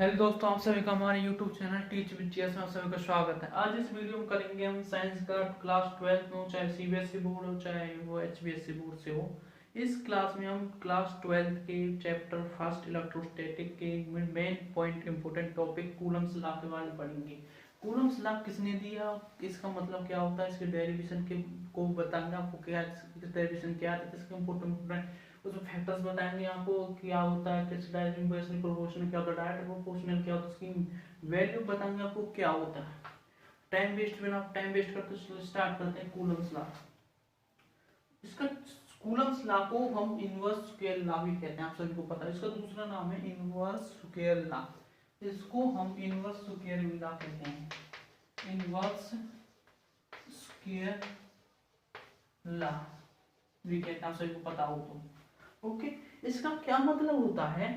Hello दोस्तों, आप सभी का हमारे YouTube channel teach with GS में आप सभी का स्वागत है। आज इस वीडियो में करेंगे हम साइंस का क्लास 12 में हो, चाहे सीबीएसई बोर्ड हो चाहे वो एचबीएसई बोर्ड से हो। इस क्लास में हम क्लास 12 के चैप्टर फर्स्ट इलेक्ट्रोस्टैटिक के main point important topic Coulomb's law के बारे में पढ़ेंगे। कूलम्स लॉ किसने दिया, इसका मतलब क्या होता है, इसके डेरिवेशन के को बताएंगे आपको, क्या डेरिवेशन क्या है, इसके इंपोर्टेंट उसमें फैक्टर्स बताएंगे आपको क्या होता है, किस डायरेक्शन इन्वर्सली प्रोपोर्शनल क्या होता है, डायरेक्ट प्रोपोर्शनल क्या होता है, उसकी वैल्यू बताएंगे आपको क्या होता है। टाइम वेस्ट बिना टाइम वेस्ट करते स्टार्ट करते हैं कूलम्स लॉ। इसका कूलम्स लॉ को हम इनवर्स स्क्वायर लॉ भी कहते हैं, आप सभी को पता है। इसका दूसरा नाम है इनवर्स स्क्वायर लॉ। इसको हम इनवर्स स्क्वायर लॉ कहते हैं, इनवर्स स्क्वायर लॉ भी कहते हैं, आप सभी को पता हो तो। ओके इसका क्या मतलब होता है,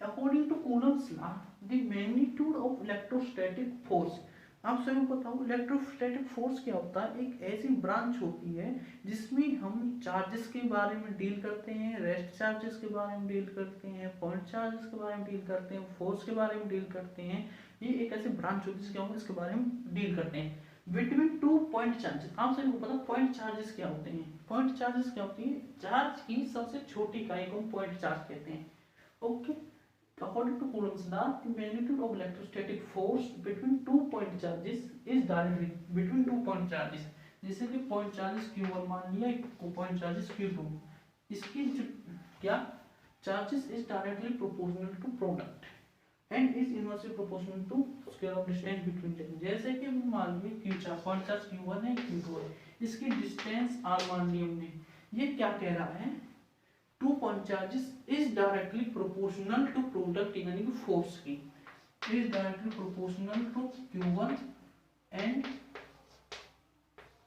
according to Coulomb's law the magnitude of electrostatic force. आप सभी को बताओ इलेक्ट्रोस्टैटिक फोर्स क्या होता है, एक ऐसी ब्रांच होती है जिसमें हम चार्जेस के बारे में डील करते हैं, रेस्ट चार्जेस के बारे में डील करते हैं, पॉइंट चार्जेस के बारे में डील करते हैं, फोर्स के बारे में डील करते हैं। ये एक ऐसी ब्रांच होती है जिसके हम इसके बारे में डील करते हैं। बिटवीन टू पॉइंट चार्जेस, आप सभी को पता पॉइंट चार्जेस क्या होते हैं, पॉइंट चार्जेस क्या होती है, चार्ज की सबसे छोटी इकाई को हम पॉइंट चार्ज कहते हैं। Okay according to Coulomb's law the magnitude of electrostatic force between two point charges is directly between two point charges, जैसे कि पॉइंट चार्जेस q1 मान लिया, पॉइंट चार्जेस q2, इसकी जो क्या charges is directly proportional to product and is inversely proportional to square of distance between them. जैसे कि हम मान लीजिए q charge point charge q1 है, q2 है, इसकी डिस्टेंस r मान ली हमने। ये क्या कह रहा है, two point charges is directly proportional to product यानी कि फोर्स की, is directly proportional to q1 and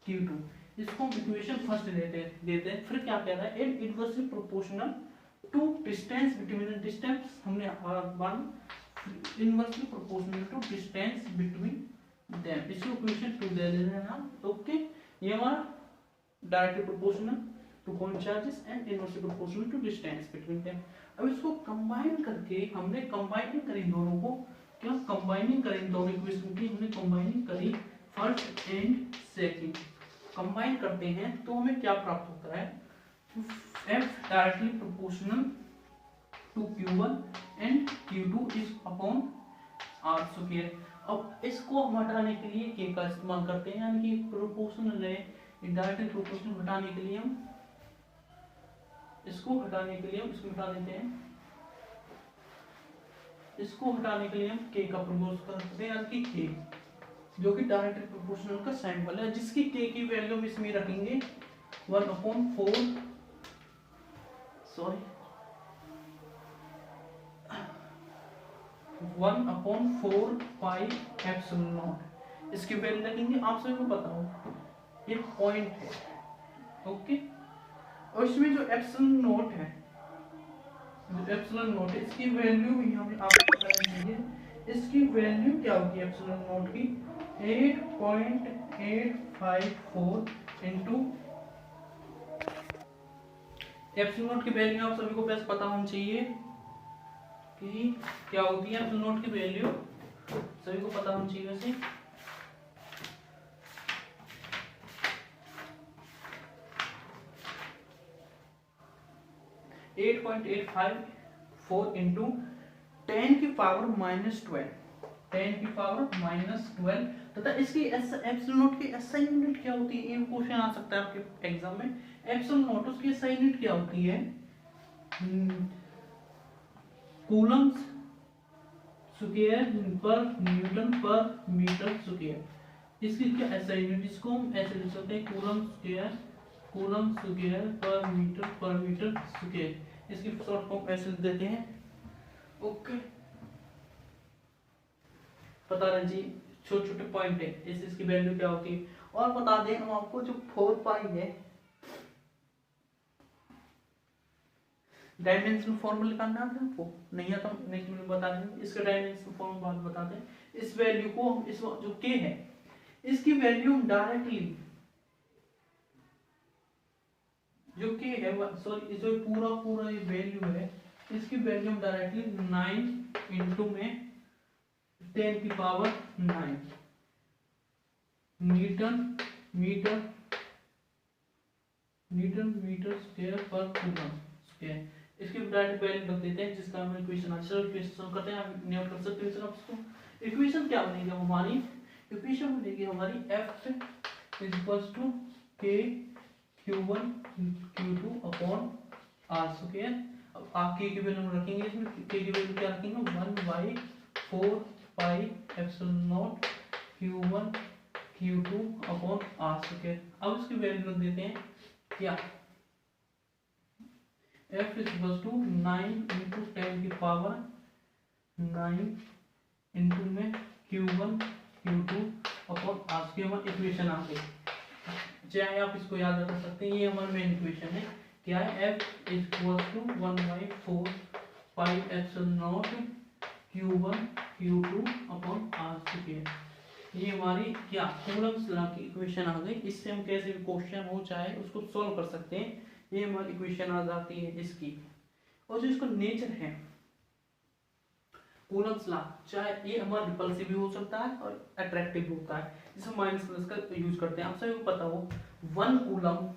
q2। इसको हम इक्वेशन फर्स्ट देते हैं। फिर क्या कह रहा है, and inversely proportional to distance between the distance, हमने one inversely proportional to distance between them, इसको इक्वेशन 2 दे देना है हम। ओके ये हमारा directly proportional to point charges and inversely proportional to distance between them. अब इसको कंबाइन करके हमने कंबाइनिंग करी दोनों को, क्या कंबाइनिंग करी दोनों इक्वेशन की, हमने कंबाइनिंग करी फर्स्ट एंड सेकंड। कंबाइन करते हैं तो हमें क्या प्राप्त होता है, f directly proportional to q1 and q2 is upon r square. अब इसको हम हटाने के लिए k का इस्तेमाल करते हैं, यानी कि प्रोपोर्शनल है, डायरेक्टली प्रोपोर्शनल हटाने के लिए हम इसको हटाने के लिए हम इसको हटा देते हैं, इसको हटाने के लिए हम k का प्रयोग करते हैं, यानी कि k जो कि डायरेक्टली प्रोपोर्शनल का सिंबल है, जिसकी k की वैल्यू हम इसमें रखेंगे 1/4 सॉरी 1/4 पाई एप्सिलॉन नॉट, इसकी वैल्यू रखेंगे। आप सभी को पता हो ये पॉइंट है, ओके। और इसमें जो एप्सिलॉन नॉट है, जो एप्सिलॉन नॉट है, इसकी वैल्यू भी हमें आपको पता है, इसकी वैल्यू क्या होगी एप्सिलॉन नॉट की 8.854 इनटू एप्सिलॉन नॉट की वैल्यू आप सभी को बस पता होना चाहिए कि क्या होती है एप्सिलॉन नॉट की वैल्यू, सभी को पता होना चाहिए वैसे। (8.854 इंटू 10 की पावर -12, 10 की पावर -12 तथा इसकी एप्सिलॉन नॉट की एसआई यूनिट क्या होती है, ये क्वेश्चन आ सकता है आपके एग्जाम में। एप्सिलॉन नॉट उसकी एसआई यूनिट क्या होती है, कूलम्स स्क्वायर पर न्यूटन पर मीटर स्क्वायर। इसकी क्या एसआई यूनिट, इसको हम ऐसे लिख सकते हैं कूलम स्क्वायर पर मीटर स्क्वायर, इसकी शॉर्ट फॉर्म ऐसे लिख देते हैं। ओके पता रहे जी, छोटे छोटे पॉइंट है, इसकी वैल्यू क्या होती है। और बता दें हम आपको जो 4 पाई है, डायमेंशन फॉर्मूला निकालना है आपको, नहीं आता नेक्स्ट वीडियो बता देंगे, इसका डायमेंशन फॉर्मूला बात बता दें। इस वैल्यू को हम इस जो k है इसकी वैल्यू हम डायरेक्टली जो k है सॉरी जो पूरा ये वैल्यू है, इसकी वैल्यू हम डायरेक्टली 9 इंटू में 10 की पावर 9 न्यूटन मीटर स्क्वायर पर कूलम स्क्वायर। इसकी डायरेक्ट वैल्यू रख देते हैं जिसका हम इक्वेशन आंसर इक्वेशन सॉल्व करते हैं। हम नोट कर सकते हैं इसको। इक्वेशन क्या बनेगी हमारी? इक्वेशन बनेगी हमारी F equals to K Q1 Q2 upon R square. अब आप K की वैल्यू रखेंगे, इसमें K की वैल्यू क्या रखेंगे? 1/4 pi epsilon naught Q1 Q2 upon R square. अब इसकी वैल्यू रख देते हैं क्या? F इक्वल्स टू 9 इंटू 10 की पावर 9 इंटू में Q1 Q2 upon R square. हमारी इक्वेशन आ गई। चाहे आप इसको याद रख सकते हैं, ये हमारा मेन इक्वेशन है। क्या है? F equals to 1/4 pi epsilon naught Q1 Q2 upon R square. ये हमारी क्या कूलम्स लॉ की इक्वेशन आ गई। इससे हम कैसे भी क्वेश्चन हो चाहे उसको सॉल्व कर सकते हैं। ये हमारी इक्वेशन आ जाती है इसकी। और जो इसका नेचर है कूलम्स लॉ, चाहे ये हमारा रिपल्सिव भी हो सकता है और अट्रैक्टिव भी होता है, जिसे माइनस प्लस का यूज करते हैं। आप सभी को पता हो 1 coulomb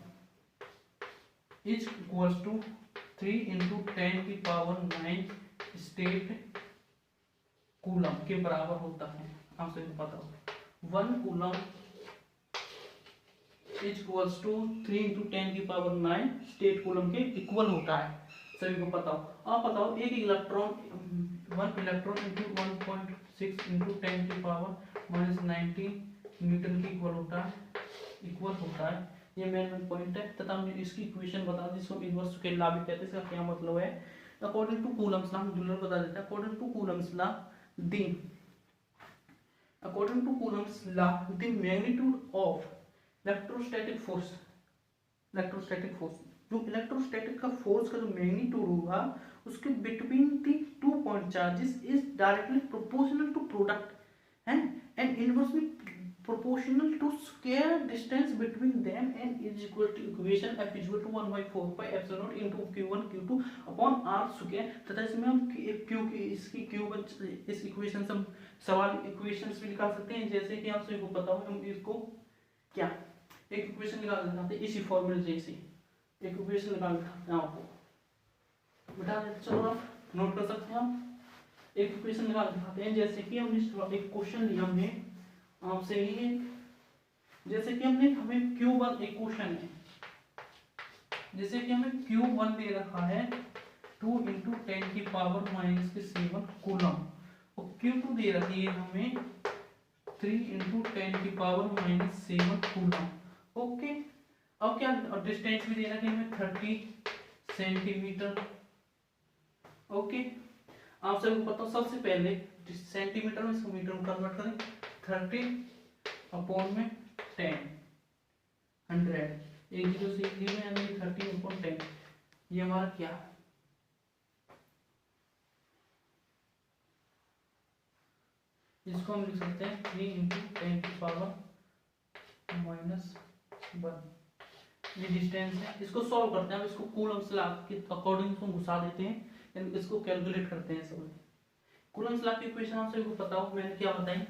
is equals to 3 into 10 की पावर 9 स्टेट कूलम के बराबर होता है। आप सभी को पता हो 1 coulomb is equals to 3 into 10 की पावर 9 स्टेट कूलम के इक्वल होता है। सभी को पता हो। आप बताओ एक इलेक्ट्रॉन 1 इलेक्ट्रॉन इंटू 1.6 इंटू 10 की पावर -19 न्यूटन की इक्वल होता है। ये मेन पॉइंट है। तथा हम इसकी इक्वेशन बता दें, इसको इनवर्स के लॉ भी कहते हैं। इसका क्या मतलब है? अकॉर्डिंग टू कूलम्स लॉ, हम जनरल बता देते हैं। According to Coulomb's law the magnitude of electrostatic force जो इलेक्ट्रोस्टैटिक का फोर्स का जो मैग्नीट्यूड होगा उसके between the 2 point charges is directly proportional to product and inversely proportional to square distance between them and is equal to equation F is equal to 1/4 pi epsilon naught into Q1 Q2 upon R square। तथा इसमें हम Q की इसकी Q1 इस equation से हम सवाल equations भी निकाल सकते हैं। जैसे कि आप सभी को पता हो, हम इसको क्या एक इक्वेशन निकाल सकते हैं इसी फॉर्मूले जैसे एक इक्वेशन निकाल सकते हैं। आपको बता देते, चलो आप नोट कर सकते हैं। आप एक इक्वेशन निकाल सकते हैं। जैसे कि हमने एक क्वेश्चन लिया हमने आपसे ही, जैसे कि हमें Q1 एक क्वेश्चन है, जैसे कि हमें Q1 दे रखा है 2 इंटू 10 की पावर -7 कूलम और Q2 दे रखी है हमें 3 इंटू 10 की पावर -7 कूलम। ओके, अब क्या डिस्टेंस भी दे रखी है हमें 30 सेंटीमीटर। ओके, आप सबको पता, सबसे पहले सेंटीमीटर में इसको मीटर में कन्वर्ट करें। 30 अपॉन में 10 100 एक जीरो से एक जीरो यानी 30 अपॉन 10। ये हमारा क्या, इसको हम लिख सकते हैं 3 इंटू 10 की पावर -1। ये डिस्टेंस है। इसको सॉल्व करते हैं। हम इसको कूलम्स लॉ के अकॉर्डिंग इसको घुसा देते हैं, यानी इसको कैलकुलेट करते हैं। सब कूलम्स लॉ की इक्वेशन आप सभी को पता हो, मैंने क्या बताई?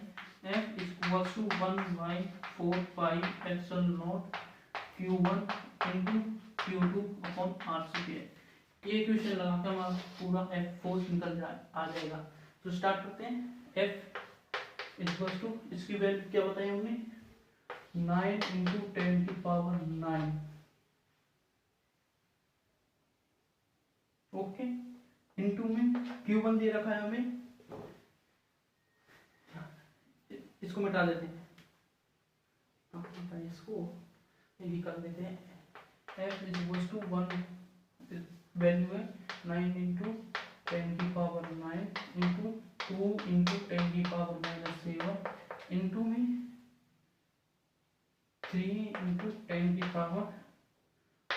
F equals to 1/4 pi epsilon naught Q1 into Q2 upon R square. ये इक्वेशन लगा के हमारा पूरा F फोर्स निकल आ जाएगा। तो स्टार्ट करते हैं। F इक्वल्स टू, इसकी वैल्यू क्या बताई हमने? 9 इंटू 10 की पावर 9। ओके, इंटू में Q1 दे रखा है हमें, इसको मिटा देते हैं। इसको यही कर देते हैं। F is equal to 1 value है 9 इंटू 10 की पावर 9 इंटू 2 इंटू 10 की पावर -7 इंटू में 3 इंटू 10 की पावर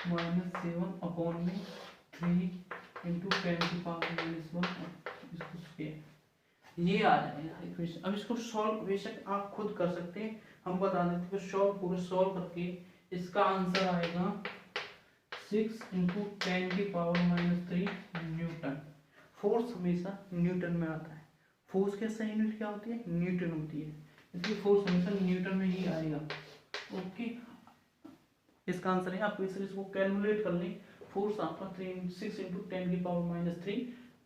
-7 अपॉन में 3 इंटू 10 की पावर -1 इसको स्क्वायर। ये आ जाएगा इक्वेशन। अब इसको सॉल्व बेशक आप खुद कर सकते हैं, हम बता देते हैं। पूरा सॉल्व करके इसका आंसर आएगा 6 इंटू 10 की पावर -3 न्यूटन। फोर्स हमेशा न्यूटन में आता है। फोर्स की SI यूनिट क्या होती है, न्यूटन होती है, इसलिए फोर्स हमेशा न्यूटन में ही आएगा। ओके, इसका आंसर है, आप इसको कैलकुलेट कर लें, फोर्स आपका 6 × 10⁻³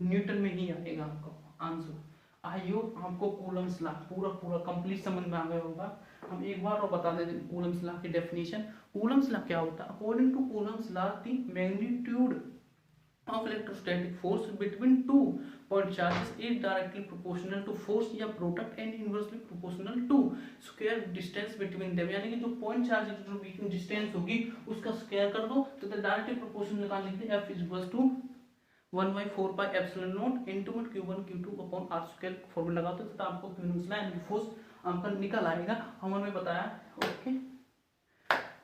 न्यूटन में ही आएगा आपका आंसर। आई होप आपको कूलम्स लॉ पूरा कंप्लीट समझ में आ गया होगा। हम एक बार और बता देते हैं कूलम्स लॉ की डेफिनेशन। कूलम्स लॉ क्या होता है? According to Coulomb's law the magnitude of electrostatic force between two point charges is directly proportional to force या product and inversely proportional to square distance between them। यानी कि जो point charge की जो distance होगी उसका स्क्वायर कर दो तो डायरेक्टली प्रोपोर्शनल निकालने के लिए F = 1/4πε0 × Q1 Q2/r² फॉर्मूला लगाते हो तो आपको कूलम्स लॉ यानी फोर्स आपका निकल आएगा। हमने बताया। ओके,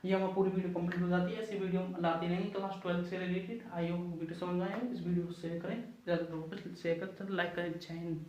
ये हमारी पूरी वीडियो कंप्लीट हो जाती है। ऐसी वीडियो हम लाते रहेंगे क्लास 12 से रिलेटेड। आई होप वीडियो समझ में आए। इस वीडियो को शेयर करें, ज़्यादा से ज़्यादा शेयर करें, लाइक करें, जय हिंद।